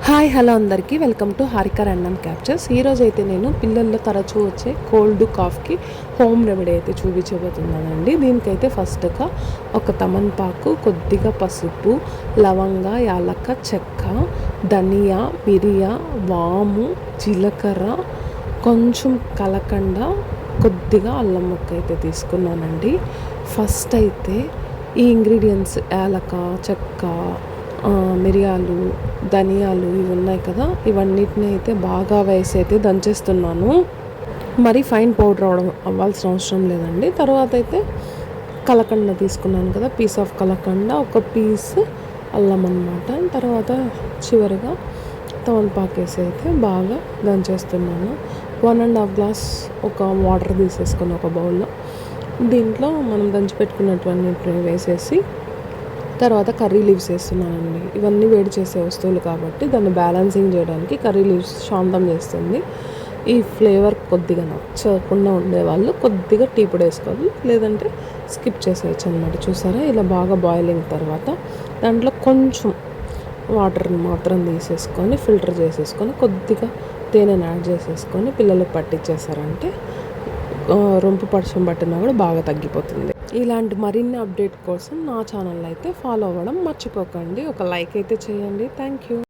Hi hello అందరికీ welcome to Harika random captures. ఈరోజు అయితే నేను పిల్లల్లో తరచూ వచ్చే కోల్డ్ కాఫ్కి హోమ్ రెమెడీ అయితే చూపించబోతున్నానండి. దీనికైతే ఫస్ట్గా ఒక తమన్పాకు, కొద్దిగా పసుపు, లవంగ, యాలక్క, చెక్క, ధనియా, మిరియా, వాము, జీలకర్ర, కొంచెం కలకండ, కొద్దిగా అల్లం ముక్క అయితే తీసుకున్నానండి. ఫస్ట్ అయితే ఈ ఇంగ్రీడియంట్స్ యాలక, చెక్క, మిరియాలు, ధనియాలు ఇవి ఉన్నాయి కదా, ఇవన్నిటిని అయితే బాగా వేసి అయితే దంచేస్తున్నాను. మరి ఫైన్ పౌడర్ అవ్వాల్సిన అవసరం లేదండి. తర్వాత అయితే కలకండ తీసుకున్నాను కదా, పీస్ ఆఫ్ కలకండ, ఒక పీస్ అల్లం అన్నమాట. తర్వాత చివరిగా తమలపాకు వేసి అయితే బాగా దంచేస్తున్నాను. 1.5 గ్లాస్ ఒక వాటర్ తీసేసుకొని ఒక బౌల్లో దీంట్లో మనం దంచిపెట్టుకున్నటువంటివి వేసేసి తర్వాత కర్రీ లీవ్స్ వేస్తున్నానండి. ఇవన్నీ వేడి చేసే వస్తువులు కాబట్టి దాన్ని బ్యాలెన్సింగ్ చేయడానికి కర్రీ లీవ్స్ శాంతం చేస్తుంది. ఈ ఫ్లేవర్ కొద్దిగా నచ్చకుండా ఉండేవాళ్ళు కొద్దిగా టీ పొడి వేసుకోవాలి, లేదంటే స్కిప్ చేసేయచ్చు అనమాట. చూసారా, ఇలా బాగా బాయిలింగ్ తర్వాత దాంట్లో కొంచెం వాటర్ని మాత్రం తీసేసుకొని ఫిల్టర్ చేసేసుకొని కొద్దిగా తేనెని యాడ్ చేసేసుకొని పిల్లలకు పట్టించేసారంటే రొంపు పడిశం పట్టినా కూడా బాగా తగ్గిపోతుంది. ఇలాంటి మరిన్ని అప్డేట్ కోసం నా ఛానల్ అయితే ఫాలో అవ్వడం మర్చిపోకండి. ఒక లైక్ అయితే చేయండి. Thank you.